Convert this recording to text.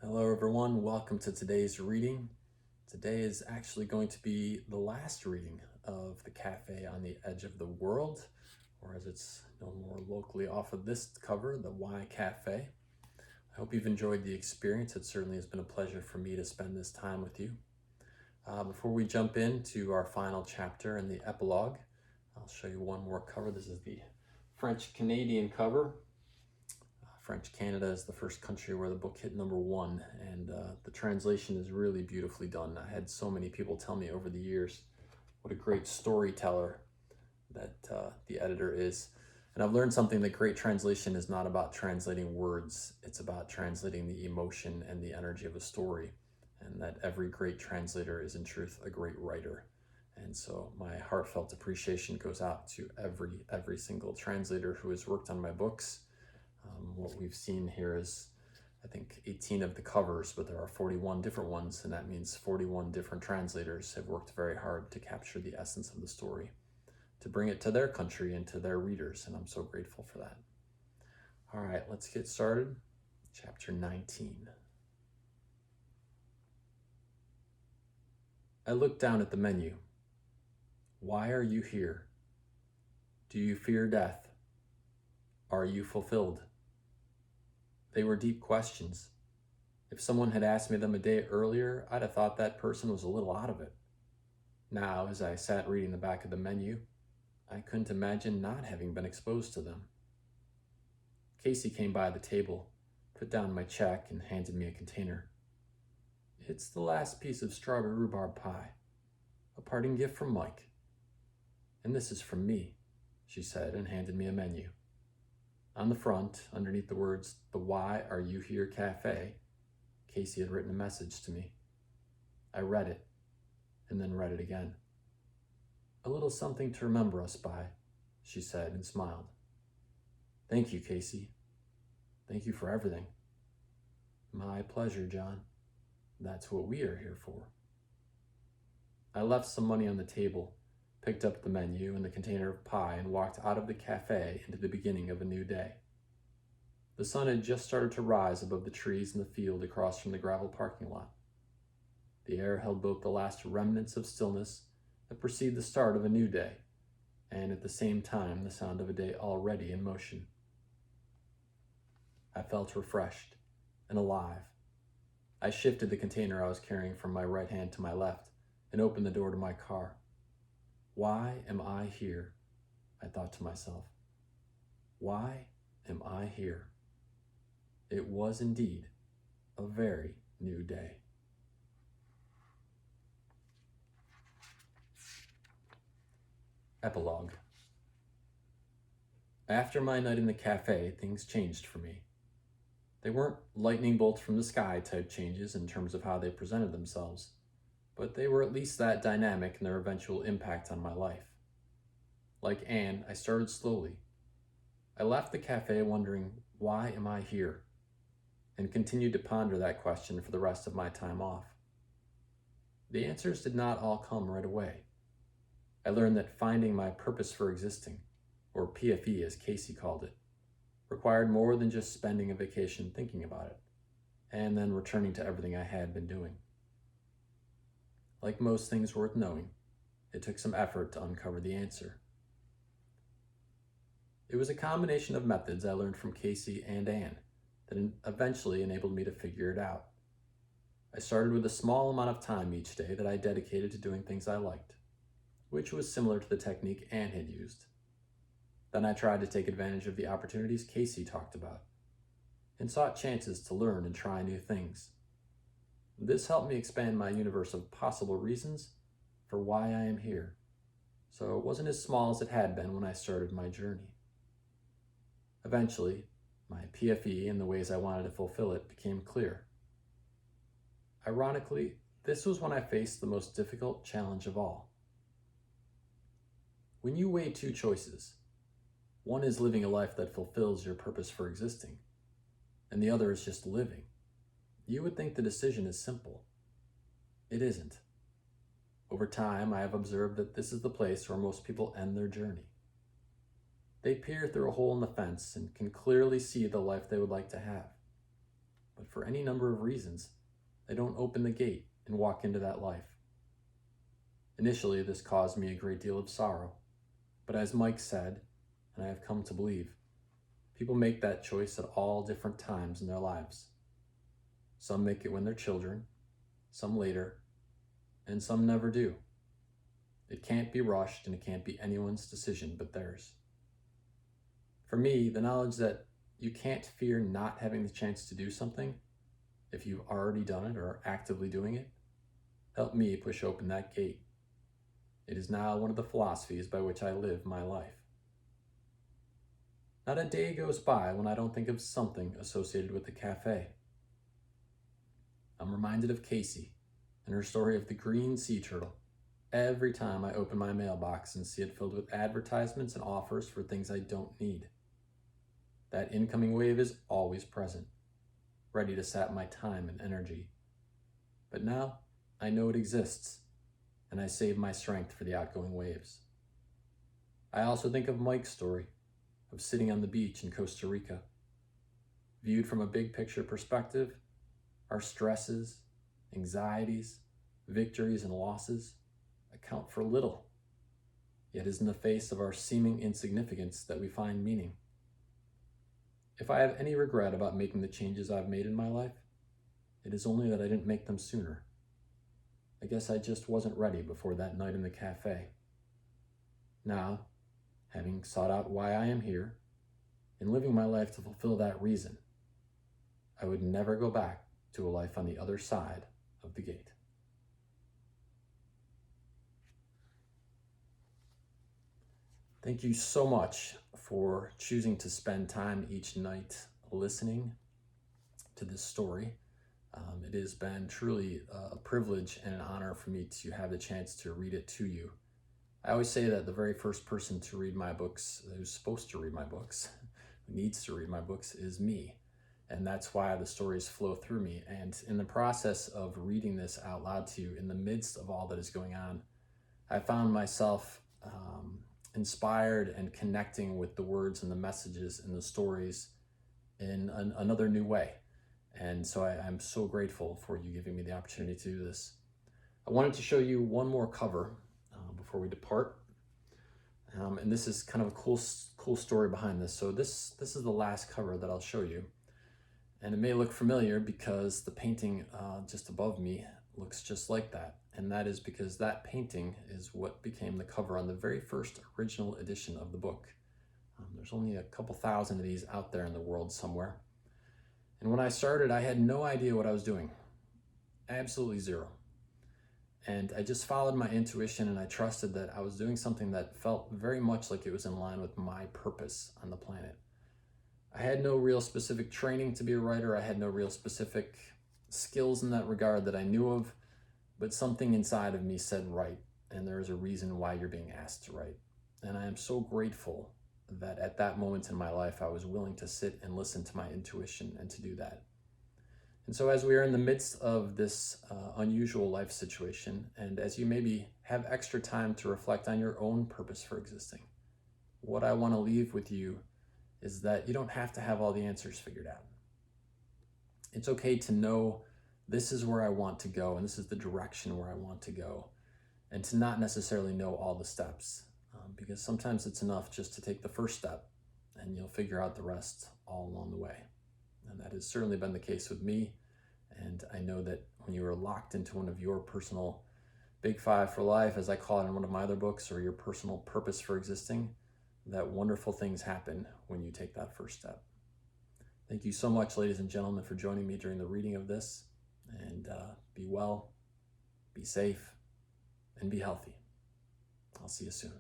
Hello everyone, welcome to today's reading. Today is actually going to be the last reading of The Cafe on the Edge of the World, or as it's known more locally off of this cover, the Y Cafe. I hope you've enjoyed the experience. It certainly has been a pleasure for me to spend this time with you. Before we jump into our final chapter and the epilogue, I'll show you one more cover. This is the French-Canadian cover. French Canada is the first country where the book hit #1, and the translation is really beautifully done. I had so many people tell me over the years what a great storyteller that the editor is. And I've learned something that great translation is not about translating words, it's about translating the emotion and the energy of a story, and that every great translator is in truth a great writer. And so my heartfelt appreciation goes out to every single translator who has worked on my books. What we've seen here is, I think, 18 of the covers, but there are 41 different ones, and that means 41 different translators have worked very hard to capture the essence of the story, to bring it to their country and to their readers, and I'm so grateful for that. All right, let's get started. Chapter 19. I looked down at the menu. Why are you here? Do you fear death? Are you fulfilled? They were deep questions. If someone had asked me them a day earlier, I'd have thought that person was a little out of it. Now, as I sat reading the back of the menu, I couldn't imagine not having been exposed to them. Casey came by the table, put down my check, and handed me a container. It's the last piece of strawberry rhubarb pie, a parting gift from Mike. And this is from me, she said, and handed me a menu. On the front, underneath the words, "The Why Are You Here Cafe," Casey had written a message to me. I read it, and then read it again. "A little something to remember us by," she said and smiled. "Thank you, Casey. Thank you for everything." "My pleasure, John. That's what we are here for." I left some money on the table, picked up the menu and the container of pie, and walked out of the cafe into the beginning of a new day. The sun had just started to rise above the trees in the field across from the gravel parking lot. The air held both the last remnants of stillness that precede the start of a new day, and at the same time the sound of a day already in motion. I felt refreshed and alive. I shifted the container I was carrying from my right hand to my left and opened the door to my car. Why am I here? I thought to myself. Why am I here? It was indeed a very new day. Epilogue. After my night in the cafe, things changed for me. They weren't lightning bolts from the sky type changes in terms of how they presented themselves, but they were at least that dynamic in their eventual impact on my life. Like Anne, I started slowly. I left the cafe wondering, why am I here? And continued to ponder that question for the rest of my time off. The answers did not all come right away. I learned that finding my purpose for existing, or PFE as Casey called it, required more than just spending a vacation thinking about it, and then returning to everything I had been doing. Like most things worth knowing, it took some effort to uncover the answer. It was a combination of methods I learned from Casey and Anne that eventually enabled me to figure it out. I started with a small amount of time each day that I dedicated to doing things I liked, which was similar to the technique Anne had used. Then I tried to take advantage of the opportunities Casey talked about, and sought chances to learn and try new things. This helped me expand my universe of possible reasons for why I am here, so it wasn't as small as it had been when I started my journey. Eventually, my PFE and the ways I wanted to fulfill it became clear. Ironically, this was when I faced the most difficult challenge of all. When you weigh two choices, one is living a life that fulfills your purpose for existing, and the other is just living, you would think the decision is simple. It isn't. Over time, I have observed that this is the place where most people end their journey. They peer through a hole in the fence and can clearly see the life they would like to have. but for any number of reasons, they don't open the gate and walk into that life. Initially, this caused me a great deal of sorrow, but as Mike said, and I have come to believe, people make that choice at all different times in their lives. Some make it when they're children, some later, and some never do. It can't be rushed, and it can't be anyone's decision but theirs. For me, the knowledge that you can't fear not having the chance to do something if you've already done it or are actively doing it helped me push open that gate. It is now one of the philosophies by which I live my life. Not a day goes by when I don't think of something associated with the cafe. I'm reminded of Casey and her story of the green sea turtle every time I open my mailbox and see it filled with advertisements and offers for things I don't need. That incoming wave is always present, ready to sap my time and energy. But now I know it exists, and I save my strength for the outgoing waves. I also think of Mike's story of sitting on the beach in Costa Rica. Viewed from a big picture perspective, our stresses, anxieties, victories, and losses account for little. Yet it is in the face of our seeming insignificance that we find meaning. If I have any regret about making the changes I've made in my life, it is only that I didn't make them sooner. I guess I just wasn't ready before that night in the cafe. Now, having sought out why I am here and living my life to fulfill that reason, I would never go back to a life on the other side of the gate. Thank you so much for choosing to spend time each night listening to this story. It has been truly a privilege and an honor for me to have the chance to read it to you. I always say that the very first person to read my books, who's supposed to read my books, who needs to read my books, is me. And that's why the stories flow through me. And in the process of reading this out loud to you, in the midst of all that is going on, I found myself inspired and connecting with the words and the messages and the stories in another new way. And so I'm so grateful for you giving me the opportunity to do this. I wanted to show you one more cover before we depart. And this is kind of a cool story behind this. So this is the last cover that I'll show you. And it may look familiar because the painting just above me looks just like that. And that is because that painting is what became the cover on the very first original edition of the book. There's only a couple thousand of these out there in the world somewhere. And when I started, I had no idea what I was doing. Absolutely zero. And I just followed my intuition, and I trusted that I was doing something that felt very much like it was in line with my purpose on the planet. I had no real specific training to be a writer. I had no real specific skills in that regard that I knew of, but something inside of me said write, and there is a reason why you're being asked to write. And I am so grateful that at that moment in my life, I was willing to sit and listen to my intuition and to do that. And so as we are in the midst of this unusual life situation, and as you maybe have extra time to reflect on your own purpose for existing, what I want to leave with you is that you don't have to have all the answers figured out. It's okay to know this is where I want to go, and this is the direction where I want to go, and to not necessarily know all the steps, because sometimes it's enough just to take the first step, and you'll figure out the rest all along the way. And that has certainly been the case with me, and I know that when you are locked into one of your personal Big Five for life, as I call it in one of my other books, or your personal purpose for existing, that wonderful things happen when you take that first step. Thank you so much, ladies and gentlemen, for joining me during the reading of this, and be well, be safe, and be healthy. I'll see you soon.